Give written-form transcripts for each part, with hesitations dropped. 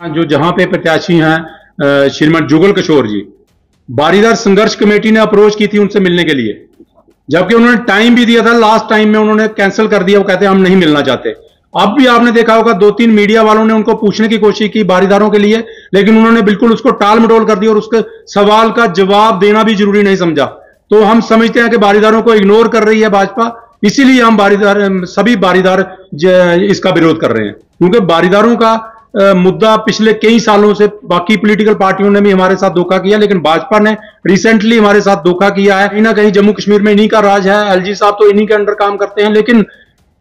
जो जहां पे प्रत्याशी हैं श्रीमान जुगल किशोर जी, बारीदार संघर्ष कमेटी ने अप्रोच की थी उनसे मिलने के लिए, जबकि उन्होंने टाइम भी दिया था। लास्ट टाइम में उन्होंने कैंसिल कर दिया, वो कहते हैं हम नहीं मिलना चाहते। अब भी आपने देखा होगा 2-3 मीडिया वालों ने उनको पूछने की कोशिश की बारीदारों के लिए, लेकिन उन्होंने बिल्कुल उसको टाल मटोल कर दिया और उसके सवाल का जवाब देना भी जरूरी नहीं समझा। तो हम समझते हैं कि बारीदारों को इग्नोर कर रही है भाजपा, इसीलिए हम सभी बारीदार इसका विरोध कर रहे हैं, क्योंकि बारीदारों का मुद्दा पिछले कई सालों से बाकी पॉलिटिकल पार्टियों ने भी हमारे साथ धोखा किया, लेकिन भाजपा ने रिसेंटली हमारे साथ धोखा किया है। कहीं ना कहीं जम्मू कश्मीर में इन्हीं का राज है, एलजी साहब तो इन्हीं के अंडर काम करते हैं, लेकिन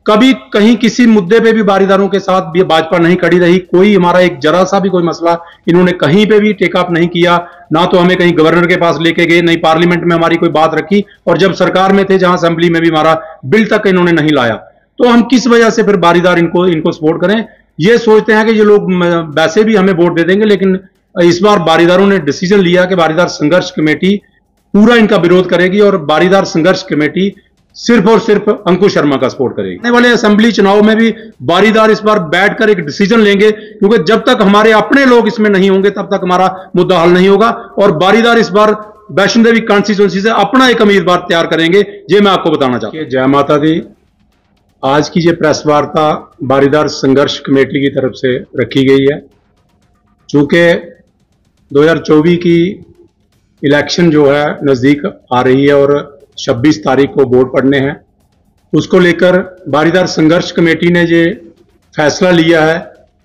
कभी कहीं किसी मुद्दे पे भी बारीदारों के साथ भी भाजपा नहीं खड़ी रही। कोई हमारा एक जरा सा भी कोई मसला इन्होंने कहीं पे भी टेकअप नहीं किया, ना तो हमें कहीं गवर्नर के पास लेके गए, नहीं पार्लियामेंट में हमारी कोई बात रखी, और जब सरकार में थे जहां असेंबली में भी हमारा बिल तक इन्होंने नहीं लाया। तो हम किस वजह से फिर बारीदार इनको सपोर्ट करें? ये सोचते हैं कि ये लोग वैसे भी हमें वोट दे देंगे, लेकिन इस बार बारीदारों ने डिसीजन लिया कि बारीदार संघर्ष कमेटी पूरा इनका विरोध करेगी और बारीदार संघर्ष कमेटी सिर्फ और सिर्फ अंकुश शर्मा का सपोर्ट करेगी। आने वाले असेंबली चुनाव में भी बारीदार इस बार बैठकर एक डिसीजन लेंगे, क्योंकि जब तक हमारे अपने लोग इसमें नहीं होंगे तब तक हमारा मुद्दा हल नहीं होगा। और बारीदार इस बार वैष्णो देवी कॉन्स्टिट्यूंसी से अपना एक उम्मीदवार तैयार करेंगे, ये मैं आपको बताना चाहता हूं। जय माता दी। आज की ये प्रेस वार्ता बारीदार संघर्ष कमेटी की तरफ से रखी गई है, चूंकि 2024 की इलेक्शन जो है नजदीक आ रही है और 26 तारीख को वोट पड़ने हैं। उसको लेकर बारीदार संघर्ष कमेटी ने ये फैसला लिया है,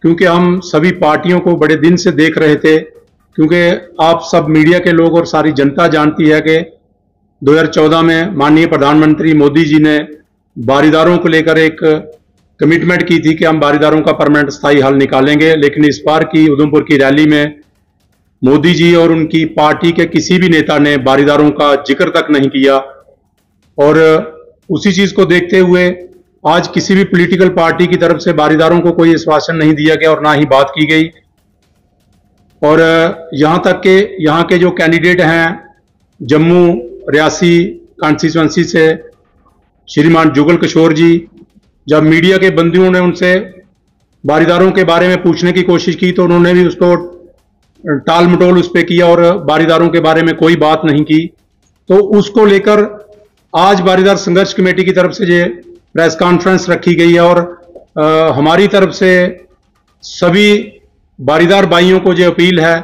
क्योंकि हम सभी पार्टियों को बड़े दिन से देख रहे थे, क्योंकि आप सब मीडिया के लोग और सारी जनता जानती है कि 2014 में माननीय प्रधानमंत्री मोदी जी ने बारीदारों को लेकर एक कमिटमेंट की थी कि हम बारीदारों का परमानेंट स्थायी हल निकालेंगे। लेकिन इस बार की उधमपुर की रैली में मोदी जी और उनकी पार्टी के किसी भी नेता ने बारीदारों का जिक्र तक नहीं किया, और उसी चीज को देखते हुए आज किसी भी पॉलिटिकल पार्टी की तरफ से बारीदारों को कोई आश्वासन नहीं दिया गया और ना ही बात की गई। और यहां तक कि यहां के जो कैंडिडेट हैं जम्मू रियासी कॉन्स्टिट्यूंसी से श्रीमान जुगल किशोर जी, जब मीडिया के बंदियों ने उनसे बारीदारों के बारे में पूछने की कोशिश की तो उन्होंने भी उसको टाल मटोल उस पर किया और बारीदारों के बारे में कोई बात नहीं की। तो उसको लेकर आज बारीदार संघर्ष कमेटी की तरफ से ये प्रेस कॉन्फ्रेंस रखी गई है, और हमारी तरफ से सभी बारीदार भाइयों को ये अपील है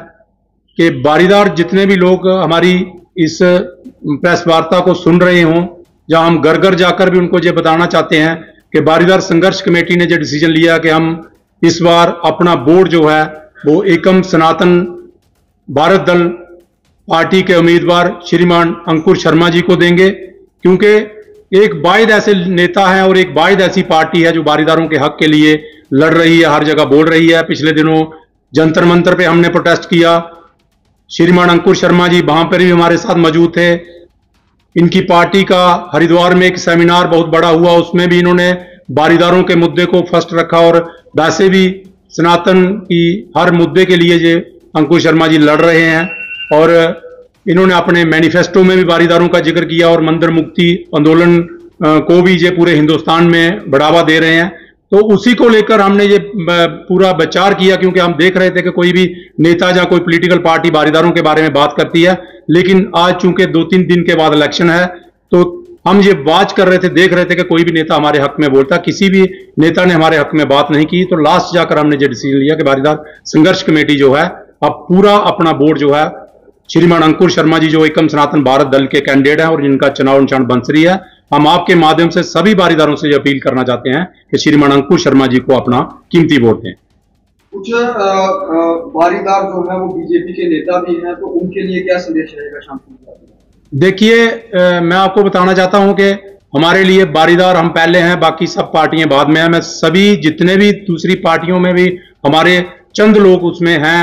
कि बारीदार जितने भी लोग हमारी इस प्रेस वार्ता को सुन रहे हों, जहां हम घर घर जाकर भी उनको ये बताना चाहते हैं कि बारीदार संघर्ष कमेटी ने जो डिसीजन लिया कि हम इस बार अपना वोट जो है वो एकम सनातन भारत दल पार्टी के उम्मीदवार श्रीमान अंकुश शर्मा जी को देंगे, क्योंकि एक वाहिद ऐसे नेता हैं और एक वाहिद ऐसी पार्टी है जो बारीदारों के हक के लिए लड़ रही है, हर जगह बोल रही है। पिछले दिनों जंतर मंतर पे हमने प्रोटेस्ट किया, श्रीमान अंकुश शर्मा जी वहां पर भी हमारे साथ मौजूद थे। इनकी पार्टी का हरिद्वार में एक सेमिनार बहुत बड़ा हुआ, उसमें भी इन्होंने बारीदारों के मुद्दे को फर्स्ट रखा, और वैसे भी सनातन की हर मुद्दे के लिए ये अंकुश शर्मा जी लड़ रहे हैं। और इन्होंने अपने मैनिफेस्टो में भी बारीदारों का जिक्र किया और मंदिर मुक्ति आंदोलन को भी ये पूरे हिंदुस्तान में बढ़ावा दे रहे हैं। तो उसी को लेकर हमने ये पूरा विचार किया, क्योंकि हम देख रहे थे कि कोई भी नेता या कोई पॉलिटिकल पार्टी बारीदारों के बारे में बात करती है, लेकिन आज चूंकि 2-3 दिन के बाद इलेक्शन है तो हम ये बात कर रहे थे, देख रहे थे कि कोई भी नेता हमारे हक में बोलता, किसी भी नेता ने हमारे हक में बात नहीं की। तो लास्ट जाकर हमने ये डिसीजन लिया कि बारीदार संघर्ष कमेटी जो है अब पूरा अपना बोर्ड जो है श्रीमान अंकुश शर्मा जी जो एकम सनातन भारत दल के कैंडिडेट हैं और जिनका चुनाव निशान बंसरी है, हम आपके माध्यम से सभी बारीदारों से यह अपील करना चाहते हैं कि श्रीमान अंकुश शर्मा जी को अपना कीमती वोट दें। कुछ बारीदार जो है वो बीजेपी के नेता भी हैं, तो उनके लिए क्या संदेश रहेगा शाम को? देखिए, मैं आपको बताना चाहता हूं कि हमारे लिए बारीदार हम पहले हैं, बाकी सब पार्टियां बाद में हैं। मैं सभी जितने भी दूसरी पार्टियों में भी हमारे चंद लोग उसमें हैं,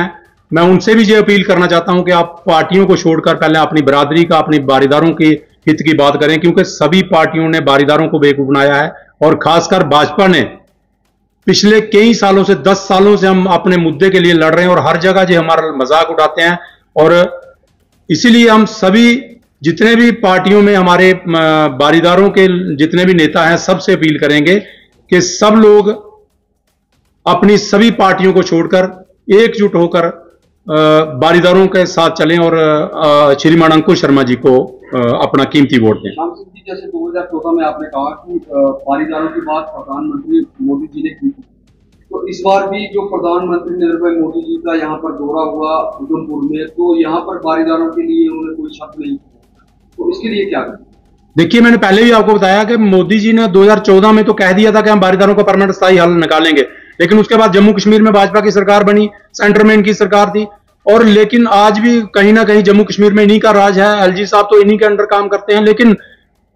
मैं उनसे भी ये अपील करना चाहता हूं कि आप पार्टियों को छोड़कर पहले अपनी बरादरी का, अपनी बारीदारों की हित की बात करें, क्योंकि सभी पार्टियों ने बारीदारों को बेवकूफ बनाया है। और खासकर भाजपा ने पिछले कई सालों से 10 सालों से हम अपने मुद्दे के लिए लड़ रहे हैं और हर जगह जो हमारा मजाक उड़ाते हैं। और इसीलिए हम सभी जितने भी पार्टियों में हमारे बारीदारों के जितने भी नेता हैं सबसे अपील करेंगे कि सब लोग अपनी सभी पार्टियों को छोड़कर एकजुट होकर बारीदारों के साथ चलें और श्रीमान अंकुश शर्मा जी को अपना कीमती वोट दें। श्याम सिंह जी, जैसे 2014 में आपने कहा कि बारीदारों की बात प्रधानमंत्री मोदी जी ने की, तो इस बार भी जो प्रधानमंत्री नरेंद्र भाई मोदी जी का यहाँ पर दौरा हुआ उधमपुर में, तो यहाँ पर बारीदारों के लिए उन्होंने कोई शब्द नहीं किया, तो इसके लिए क्या करें? देखिए, मैंने पहले भी आपको बताया कि मोदी जी ने 2014 में तो कह दिया था कि हम बारीदारों का परमानेंट स्थायी हल निकालेंगे, लेकिन उसके बाद जम्मू कश्मीर में भाजपा की सरकार बनी, सेंटर में इनकी सरकार थी, और लेकिन आज भी कहीं ना कहीं जम्मू कश्मीर में इन्हीं का राज है। एलजी साहब तो इन्हीं के अंडर काम करते हैं, लेकिन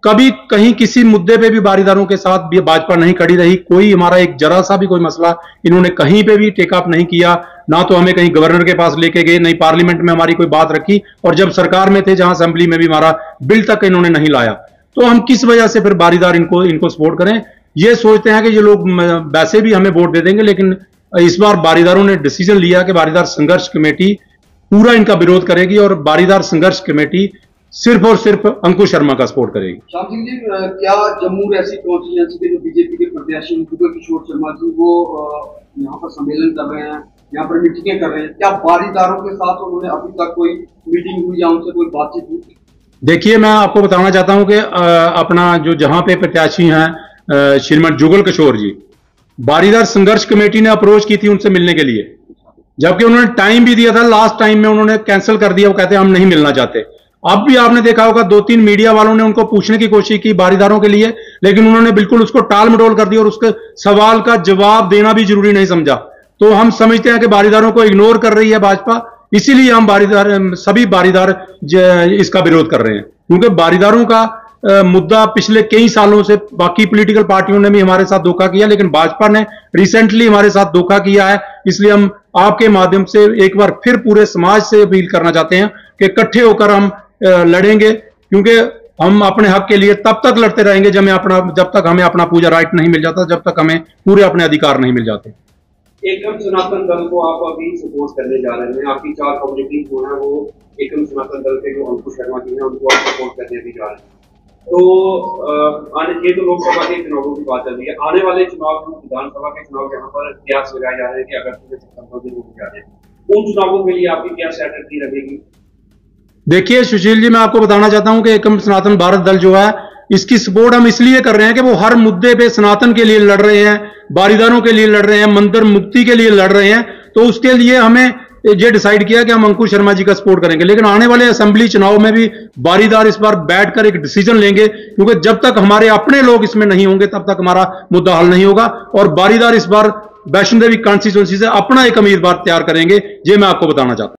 कभी कहीं किसी मुद्दे पे भी बारीदारों के साथ भी भाजपा नहीं खड़ी रही। कोई हमारा एक जरा सा भी कोई मसला इन्होंने कहीं पे भी टेक अप नहीं किया, ना तो हमें कहीं गवर्नर के पास लेके गए, नहीं पार्लियामेंट में हमारी कोई बात रखी, और जब सरकार में थे जहां असेंबली में भी हमारा बिल तक इन्होंने नहीं लाया। तो हम किस वजह से फिर बारीदार इनको सपोर्ट करें? ये सोचते हैं कि ये लोग वैसे भी हमें वोट दे देंगे, लेकिन इस बार बारीदारों ने डिसीजन लिया कि बारीदार संघर्ष कमेटी पूरा इनका विरोध करेगी और बारीदार संघर्ष कमेटी सिर्फ और सिर्फ अंकुश शर्मा का सपोर्ट करेगी। श्याम सिंह जी, क्या जम्मू ऐसी कॉन्स्टिट्यूएंसी के जो बीजेपी के प्रत्याशी जुगल किशोर शर्मा जी वो यहाँ पर सम्मेलन कर रहे हैं, यहाँ पर मीटिंगें कर रहे हैं, क्या बारीदारों के साथ उन्होंने अभी तक कोई मीटिंग हुई या उनसे कोई बातचीत हुई? देखिए, मैं आपको बताना चाहता हूं कि अपना जो जहां पे प्रत्याशी हैं श्रीमान जुगल किशोर जी, बारीदार संघर्ष कमेटी ने अप्रोच की थी उनसे मिलने के लिए, जबकि उन्होंने टाइम भी दिया था। लास्ट टाइम में उन्होंने कैंसिल कर दिया, वो कहते हैं हम नहीं मिलना चाहते। अब भी आपने देखा होगा 2-3 मीडिया वालों ने उनको पूछने की कोशिश की बारीदारों के लिए, लेकिन उन्होंने बिल्कुल उसको टाल मटोल कर दिया और उसके सवाल का जवाब देना भी जरूरी नहीं समझा। तो हम समझते हैं कि बारीदारों को इग्नोर कर रही है भाजपा, इसीलिए हम सभी बारीदार इसका विरोध कर रहे हैं, क्योंकि बारीदारों का मुद्दा पिछले कई सालों से बाकी पॉलिटिकल पार्टियों ने भी हमारे साथ धोखा किया, लेकिन भाजपा ने रिसेंटली हमारे साथ धोखा किया है। इसलिए हम आपके माध्यम से एक बार फिर पूरे समाज से अपील करना चाहते हैं कि इकट्ठे होकर हम लड़ेंगे, क्योंकि हम अपने हक के लिए तब तक लड़ते रहेंगे जब तक हमें अपना पूजा राइट नहीं मिल जाता, जब तक हमें पूरे अपने अधिकार नहीं मिल जाते। एकम सनातन दल को आप अभी सपोर्ट करने जा रहे हैं, आपकी 4 कम्युनिटी जो है वो एकम सनातन दल के जो अंकुश शर्मा जी हैं उनको आप सपोर्ट करने भी जा रहे हैं। तो ये तो लोकसभा के चुनावों की बात चल रही है, आने वाले चुनाव विधानसभा के चुनाव यहाँ पर प्रयास लगाए जा रहे हैं कि अगस्त में सितंबर में होने जा रहे हैं, उन चुनावों के लिए आपकी क्या स्ट्रैटेजी रहेगी? देखिए सुशील जी, मैं आपको बताना चाहता हूं कि एकम सनातन भारत दल जो है, इसकी सपोर्ट हम इसलिए कर रहे हैं कि वो हर मुद्दे पे सनातन के लिए लड़ रहे हैं, बारीदारों के लिए लड़ रहे हैं, मंदिर मुक्ति के लिए लड़ रहे हैं। तो उसके लिए हमें ये डिसाइड किया कि हम अंकुश शर्मा जी का सपोर्ट करेंगे, लेकिन आने वाले असेंबली चुनाव में भी बारीदार इस बार बैठकर एक डिसीजन लेंगे, क्योंकि जब तक हमारे अपने लोग इसमें नहीं होंगे तब तक हमारा मुद्दा हल नहीं होगा। और बारीदार इस बार वैष्णो देवी कॉन्स्टिट्यूएंसी से अपना एक उम्मीदवार तैयार करेंगे, ये मैं आपको बताना चाहता हूं।